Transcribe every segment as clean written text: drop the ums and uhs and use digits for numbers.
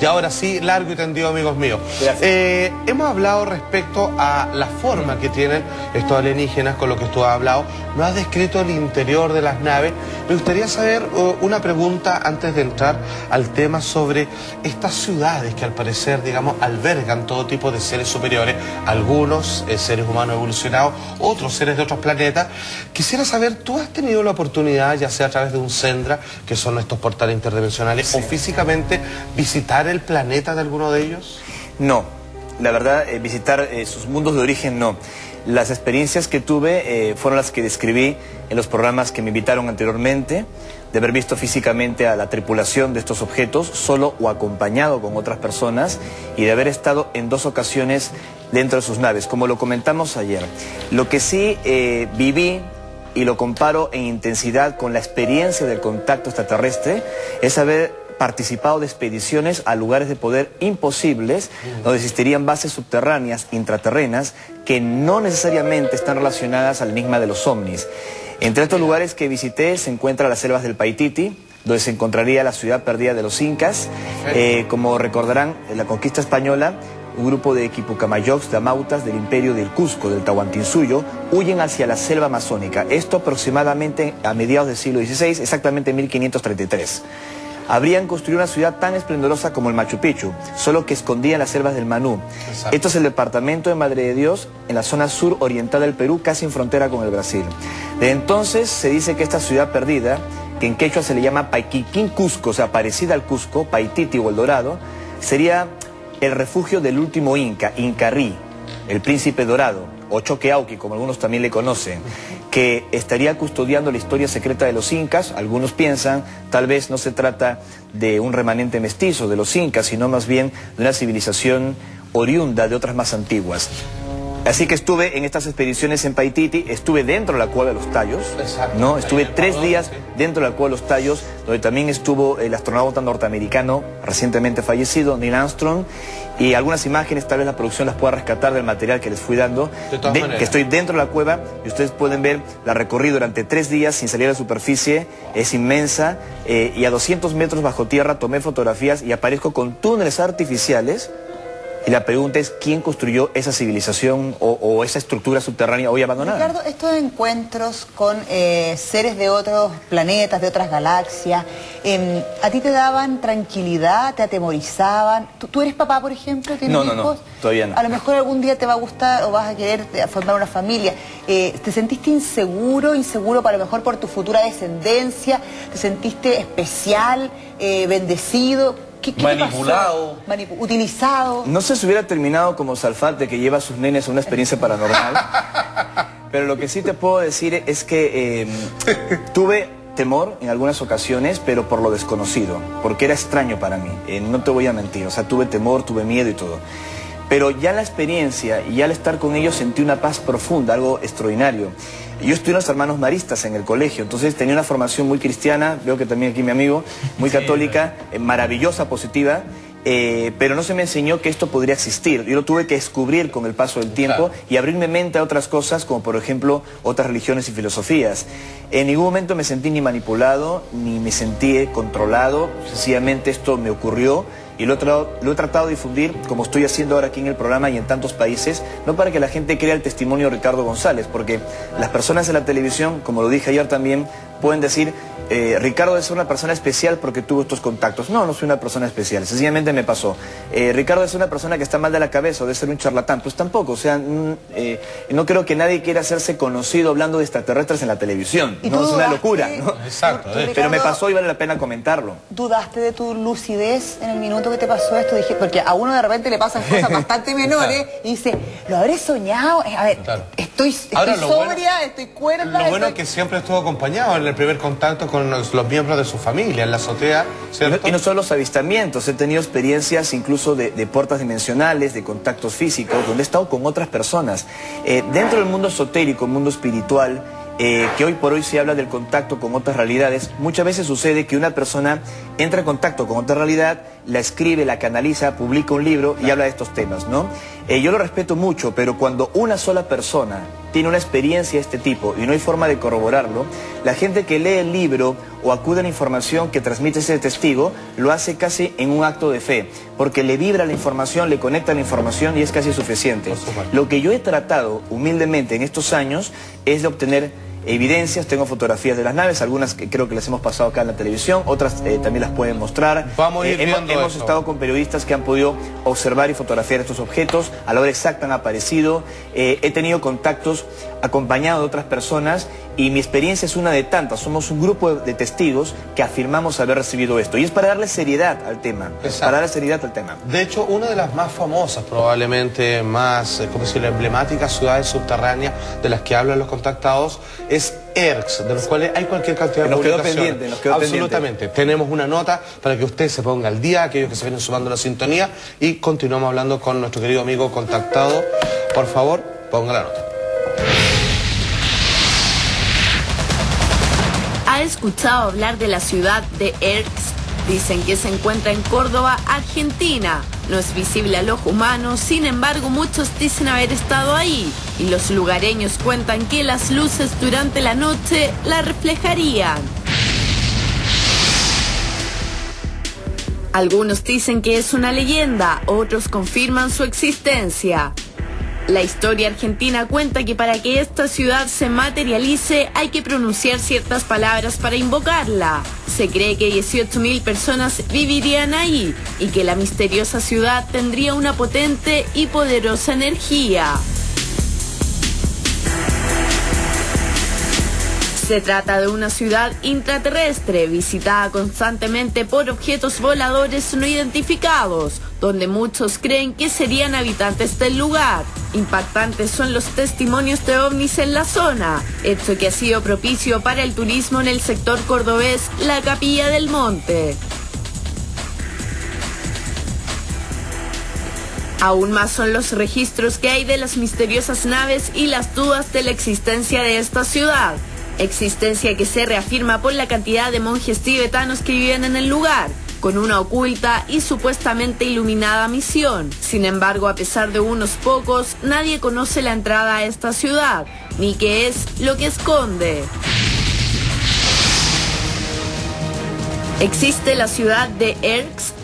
Y ahora sí, largo y tendido, amigos míos. Hemos hablado respecto a la forma que tienen estos alienígenas, con lo que tú has hablado. Nos has descrito el interior de las naves. Me gustaría saber una pregunta antes de entrar al tema sobre estas ciudades que al parecer, digamos, albergan todo tipo de seres superiores, algunos seres humanos evolucionados, otros seres de otros planetas. Quisiera saber, ¿tú has tenido la oportunidad, ya sea a través de un Sendra, que son estos portales interdimensionales, o físicamente visitar el planeta de alguno de ellos? No, la verdad, visitar sus mundos de origen no. Las experiencias que tuve fueron las que describí en los programas que me invitaron anteriormente, de haber visto físicamente a la tripulación de estos objetos, solo o acompañado con otras personas, y de haber estado en 2 ocasiones dentro de sus naves, como lo comentamos ayer. Lo que sí viví, y lo comparo en intensidad con la experiencia del contacto extraterrestre, es haber participado de expediciones a lugares de poder imposibles, donde existirían bases subterráneas, intraterrenas, que no necesariamente están relacionadas al enigma de los ovnis. Entre estos lugares que visité se encuentran las selvas del Paititi, donde se encontraría la ciudad perdida de los incas. Como recordarán, en la conquista española, un grupo de Quipucamayocs, de amautas del imperio del Cusco, del Tahuantinsuyo, huyen hacia la selva amazónica. Esto aproximadamente a mediados del siglo XVI, exactamente en 1533. Habrían construido una ciudad tan esplendorosa como el Machu Picchu, solo que escondía en las selvas del Manú. Exacto. Esto es el departamento de Madre de Dios, en la zona sur oriental del Perú, casi en frontera con el Brasil. Desde entonces se dice que esta ciudad perdida, que en quechua se le llama Paiquiquín Cusco, o sea, parecida al Cusco, Paititi o El Dorado, sería el refugio del último Inca, Incarrí, el príncipe dorado, o Choqueauqui, como algunos también le conocen, que estaría custodiando la historia secreta de los incas. Algunos piensan, tal vez no se trata de un remanente mestizo de los incas, sino más bien de una civilización oriunda de otras más antiguas. Así que estuve en estas expediciones en Paititi, estuve dentro de la Cueva de los Tallos, ¿no? Estuve 3 días dentro de la Cueva de los Tallos, donde también estuvo el astronauta norteamericano recientemente fallecido, Neil Armstrong, y algunas imágenes, tal vez la producción las pueda rescatar del material que les fui dando, que estoy dentro de la cueva, y ustedes pueden ver la recorrí durante 3 días sin salir a la superficie. Es inmensa, y a 200 metros bajo tierra tomé fotografías y aparezco con túneles artificiales. Y la pregunta es, ¿quién construyó esa civilización o esa estructura subterránea hoy abandonada? Ricardo, estos encuentros con seres de otros planetas, de otras galaxias, ¿a ti te daban tranquilidad, te atemorizaban? ¿Tú eres papá, por ejemplo? ¿Tienes hijos? No, todavía no. A lo mejor algún día te va a gustar o vas a querer formar una familia. ¿Te sentiste inseguro para lo mejor por tu futura descendencia? ¿Te sentiste especial, bendecido? ¿Qué manipulado, utilizado? No sé si hubiera terminado como Salfate, que lleva a sus nenes a una experiencia paranormal. Pero lo que sí te puedo decir es que tuve temor en algunas ocasiones, pero por lo desconocido, porque era extraño para mí. No te voy a mentir, o sea, tuve temor, tuve miedo y todo. Pero ya la experiencia y ya al estar con ellos sentí una paz profunda, algo extraordinario. Yo estudié unos hermanos maristas en el colegio, entonces tenía una formación muy cristiana, veo que también aquí mi amigo, muy católica, maravillosa, positiva, pero no se me enseñó que esto podría existir. Yo lo tuve que descubrir con el paso del tiempo y abrirme mente a otras cosas, como por ejemplo otras religiones y filosofías. En ningún momento me sentí ni manipulado, ni me sentí controlado, sencillamente esto me ocurrió. Y lo he tratado de difundir, como estoy haciendo ahora aquí en el programa y en tantos países, no para que la gente crea el testimonio de Ricardo González, porque las personas en la televisión, como lo dije ayer también, pueden decir, Ricardo es una persona especial porque tuvo estos contactos. No, no soy una persona especial, sencillamente me pasó. Ricardo es una persona que está mal de la cabeza o debe ser un charlatán. Pues tampoco, o sea, no creo que nadie quiera hacerse conocido hablando de extraterrestres en la televisión. No, es una locura, ¿no? Exacto. Pero me pasó y vale la pena comentarlo. ¿Dudaste de tu lucidez en el minuto que te pasó esto? Dije, porque a uno de repente le pasan cosas bastante menores y dice, ¿lo habré soñado? A ver, estoy sobria, estoy cuerda. Lo bueno es que siempre estuvo acompañado en el primer contacto con los miembros de su familia, en la azotea, ¿cierto? Y no solo los avistamientos, he tenido experiencias incluso de puertas dimensionales, de contactos físicos, donde he estado con otras personas. Dentro del mundo esotérico, mundo espiritual, que hoy por hoy se habla del contacto con otras realidades, muchas veces sucede que una persona entra en contacto con otra realidad, la escribe, la canaliza, publica un libro y habla de estos temas, ¿no? Yo lo respeto mucho, pero cuando una sola persona tiene una experiencia de este tipo y no hay forma de corroborarlo, la gente que lee el libro o acude a la información que transmite ese testigo, lo hace casi en un acto de fe, porque le vibra la información, le conecta la información y es casi suficiente. Lo que yo he tratado humildemente en estos años es de obtener evidencias. Tengo fotografías de las naves, algunas que creo que las hemos pasado acá en la televisión, otras también las pueden mostrar. Vamos a ir viendo hemos estado con periodistas que han podido observar y fotografiar estos objetos, a la hora exacta han aparecido, he tenido contactos acompañado de otras personas y mi experiencia es una de tantas. Somos un grupo de testigos que afirmamos haber recibido esto y es para darle seriedad al tema. Para darle seriedad al tema. De hecho, una de las más famosas, probablemente más, ¿cómo decirlo?, emblemáticas ciudades subterráneas de las que hablan los contactados es ERX, de los cuales hay cualquier cantidad de publicaciones. Nos quedó absolutamente pendiente. Tenemos una nota para que usted se ponga al día, aquellos que se vienen sumando a la sintonía, y continuamos hablando con nuestro querido amigo contactado. Por favor, ponga la nota. ¿Ha escuchado hablar de la ciudad de ERX? Dicen que se encuentra en Córdoba, Argentina. No es visible al ojo humano, sin embargo muchos dicen haber estado ahí. Y los lugareños cuentan que las luces durante la noche la reflejarían. Algunos dicen que es una leyenda, otros confirman su existencia. La historia argentina cuenta que para que esta ciudad se materialice hay que pronunciar ciertas palabras para invocarla. Se cree que 18.000 personas vivirían ahí y que la misteriosa ciudad tendría una potente y poderosa energía. Se trata de una ciudad intraterrestre visitada constantemente por objetos voladores no identificados, donde muchos creen que serían habitantes del lugar. Impactantes son los testimonios de ovnis en la zona, hecho que ha sido propicio para el turismo en el sector cordobés, la Capilla del Monte. Aún más son los registros que hay de las misteriosas naves y las dudas de la existencia de esta ciudad. Existencia que se reafirma por la cantidad de monjes tibetanos que viven en el lugar, con una oculta y supuestamente iluminada misión. Sin embargo, a pesar de unos pocos, nadie conoce la entrada a esta ciudad, ni qué es lo que esconde. ¿Existe la ciudad de ERX?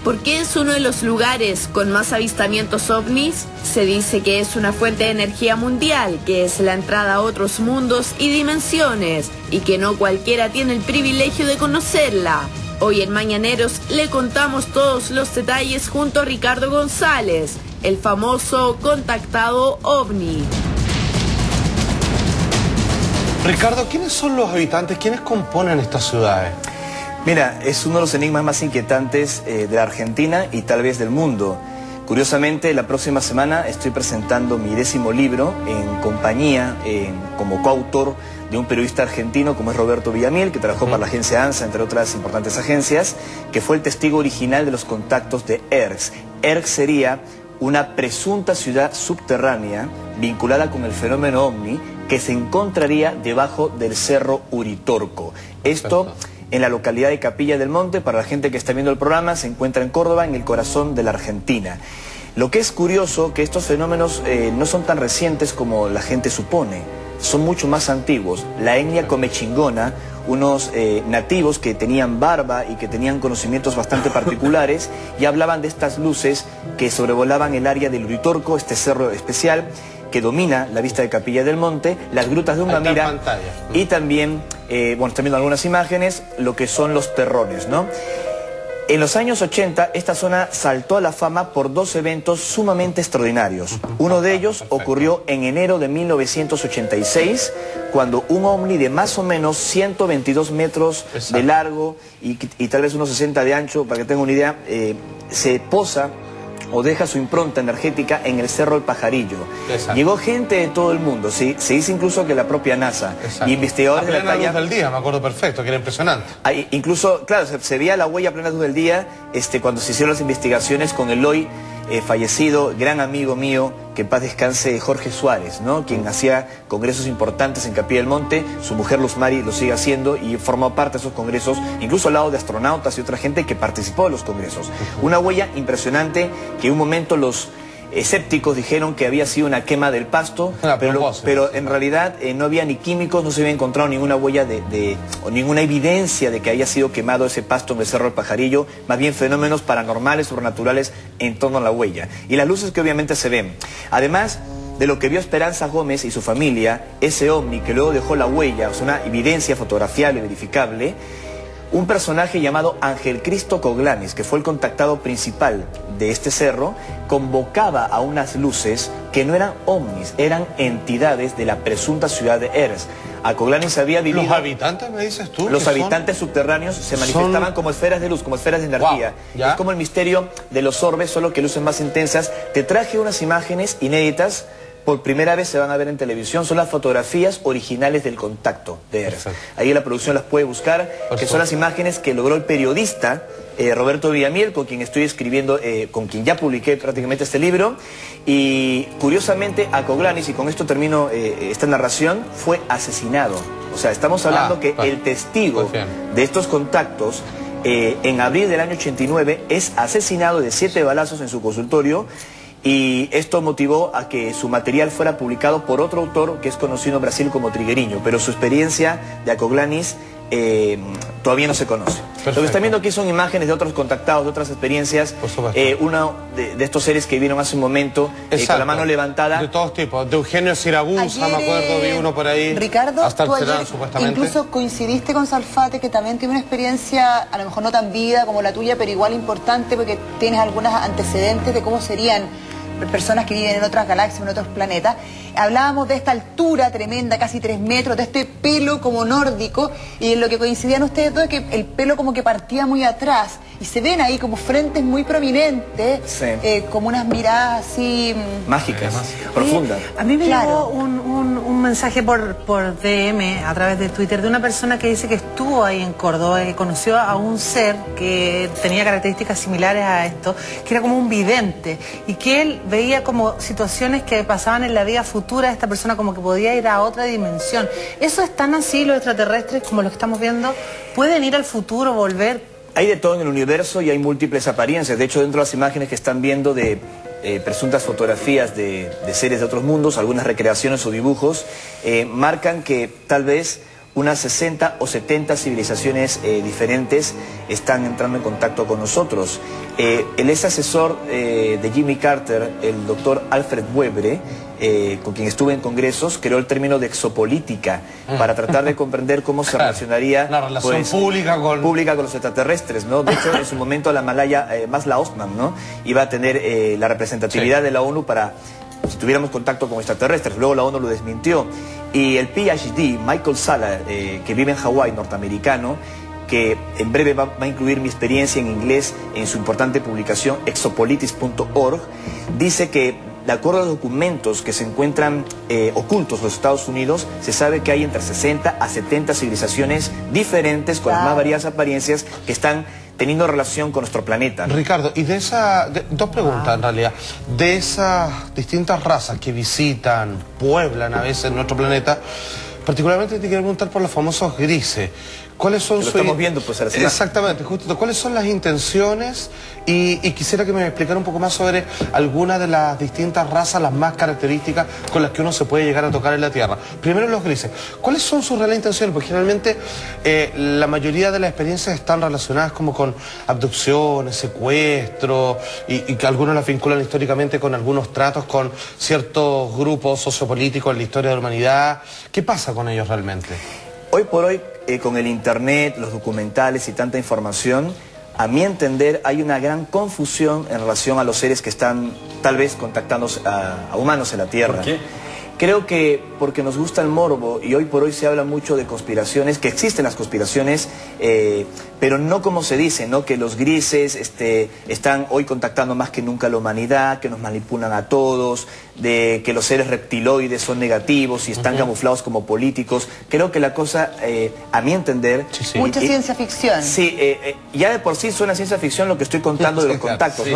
¿Por qué es uno de los lugares con más avistamientos ovnis? Se dice que es una fuente de energía mundial, que es la entrada a otros mundos y dimensiones, y que no cualquiera tiene el privilegio de conocerla. Hoy en Mañaneros le contamos todos los detalles junto a Ricardo González, el famoso contactado ovni. Ricardo, ¿quiénes son los habitantes? ¿Quiénes componen estas ciudades? Mira, es uno de los enigmas más inquietantes de la Argentina y tal vez del mundo. Curiosamente, la próxima semana estoy presentando mi 10º libro en compañía, como coautor de un periodista argentino como es Roberto Villamil, que trabajó para la agencia ANSA, entre otras importantes agencias, que fue el testigo original de los contactos de ERX. ERX sería una presunta ciudad subterránea vinculada con el fenómeno ovni que se encontraría debajo del Cerro Uritorco. Esto en la localidad de Capilla del Monte. Para la gente que está viendo el programa, se encuentra en Córdoba, en el corazón de la Argentina. Lo que es curioso, que estos fenómenos no son tan recientes como la gente supone, son mucho más antiguos. La etnia comechingona, unos nativos que tenían barba y que tenían conocimientos bastante particulares, ya hablaban de estas luces que sobrevolaban el área del Uritorco, este cerro especial que domina la vista de Capilla del Monte, las grutas de Umbamira y también, bueno, están viendo algunas imágenes, lo que son los terrones, ¿no? En los años 80, esta zona saltó a la fama por dos eventos sumamente extraordinarios. Uno de ellos ocurrió en enero de 1986, cuando un ovni de más o menos 122 metros de largo y tal vez unos 60 de ancho, para que tengan una idea, se posa o deja su impronta energética en el Cerro El Pajarillo. Exacto. Llegó gente de todo el mundo, ¿sí? Se dice incluso que la propia NASA. Exacto. Investigadores de la talla... A plena luz del día, me acuerdo perfecto, que era impresionante. Incluso, claro, se veía la huella a plena luz del día cuando se hicieron las investigaciones con el hoy fallecido, gran amigo mío, que en paz descanse, Jorge Suárez, ¿no? Quien hacía congresos importantes en Capilla del Monte. Su mujer Luz Mari lo sigue haciendo y formó parte de esos congresos, incluso al lado de astronautas y otra gente que participó de los congresos. Una huella impresionante que en un momento los escépticos dijeron que había sido una quema del pasto, pero en realidad no había ni químicos, no se había encontrado ninguna huella o ninguna evidencia de que haya sido quemado ese pasto en el Cerro del Pajarillo, más bien fenómenos paranormales, sobrenaturales en torno a la huella. Y las luces que obviamente se ven. Además de lo que vio Esperanza Gómez y su familia, ese ovni que luego dejó la huella, o sea, una evidencia fotografiable, verificable, un personaje llamado Ángel Cristo Coglanis, que fue el contactado principal de este cerro, convocaba a unas luces que no eran ovnis, eran entidades de la presunta ciudad de Erx. A Coglanis había vivido... ¿Los habitantes, me dices tú? Los habitantes subterráneos se manifestaban como esferas de luz, como esferas de energía. Wow, es como el misterio de los orbes, solo que luces más intensas. Te traje unas imágenes inéditas. Por primera vez se van a ver en televisión, son las fotografías originales del contacto de Erx. Ahí la producción las puede buscar, que son las imágenes que logró el periodista Roberto Villamil, con quien estoy escribiendo, con quien ya publiqué prácticamente este libro. Y curiosamente a Coglanis, y con esto termino esta narración, fue asesinado. O sea, estamos hablando que el testigo de estos contactos, en abril del año 89, es asesinado de 7 balazos en su consultorio. Y esto motivó a que su material fuera publicado por otro autor que es conocido en Brasil como Trigueriño, pero su experiencia de Acoglanis todavía no se conoce. Lo que están viendo aquí son imágenes de otros contactados, de otras experiencias. Uno de estos seres que vieron hace un momento con la mano levantada. De todos tipos, de Eugenio Siragusa, me acuerdo, vi uno por ahí. Ricardo, hasta tú Terán, ayer supuestamente. Incluso coincidiste con Salfate, que también tiene una experiencia, a lo mejor no tan vívida como la tuya, pero igual importante porque tienes algunos antecedentes de cómo serían personas que viven en otras galaxias, en otros planetas. Hablábamos de esta altura tremenda, casi 3 metros, de este pelo como nórdico, y en lo que coincidían ustedes dos es que el pelo como que partía muy atrás, y se ven ahí como frentes muy prominentes, como unas miradas así... mágicas, profundas. A mí me llegó un mensaje por DM, a través de Twitter, de una persona que dice que estuvo ahí en Córdoba, que conoció a un ser que tenía características similares a esto, que era como un vidente, y que él veía como situaciones que pasaban en la vida futura, esta persona como que podía ir a otra dimensión. ¿Eso es tan así, los extraterrestres, como lo que estamos viendo? ¿Pueden ir al futuro, volver? Hay de todo en el universo y hay múltiples apariencias. De hecho, dentro de las imágenes que están viendo de presuntas fotografías de seres de otros mundos, algunas recreaciones o dibujos, marcan que tal vez unas 60 o 70 civilizaciones diferentes están entrando en contacto con nosotros. El ex asesor de Jimmy Carter, el doctor Alfred Webre, con quien estuve en congresos, creó el término de exopolítica para tratar de comprender cómo se relacionaría la relación pública con los extraterrestres, ¿no? De hecho, en su momento la malaya Masla Osman, ¿no?, iba a tener la representatividad de la ONU para si tuviéramos contacto con extraterrestres. Luego la ONU lo desmintió. Y el PhD, Michael Sala, que vive en Hawái, norteamericano, que en breve va a incluir mi experiencia en inglés en su importante publicación exopolitis.org, dice que, de acuerdo a los documentos que se encuentran ocultos en los Estados Unidos, se sabe que hay entre 60 a 70 civilizaciones diferentes con las más variadas apariencias que están teniendo relación con nuestro planeta. Ricardo, y dos preguntas en realidad. De esas distintas razas que visitan, pueblan a veces nuestro planeta, particularmente te quiero preguntar por los famosos grises. ¿Cuáles son sus... Lo estamos viendo, pues, exactamente, justo. ¿Cuáles son las intenciones? Y quisiera que me explicara un poco más sobre algunas de las distintas razas, las más características con las que uno se puede llegar a tocar en la Tierra. Primero los grises. ¿Cuáles son sus reales intenciones? Porque generalmente la mayoría de las experiencias están relacionadas como con abducciones, secuestros, y que algunos las vinculan históricamente con algunos tratos con ciertos grupos sociopolíticos en la historia de la humanidad. ¿Qué pasa con ellos realmente? Hoy por hoy, con el internet, los documentales y tanta información, a mi entender hay una gran confusión en relación a los seres que están tal vez contactando a humanos en la Tierra. ¿Por qué? Creo que porque nos gusta el morbo, y hoy por hoy se habla mucho de conspiraciones, que existen las conspiraciones, pero no como se dice, ¿no? Que los grises están hoy contactando más que nunca a la humanidad, que nos manipulan a todos, de que los seres reptiloides son negativos y están camuflados como políticos. Creo que la cosa, a mi entender... Mucha ciencia ficción. Sí, ya de por sí suena ciencia ficción lo que estoy contando de los contactos, ¿no?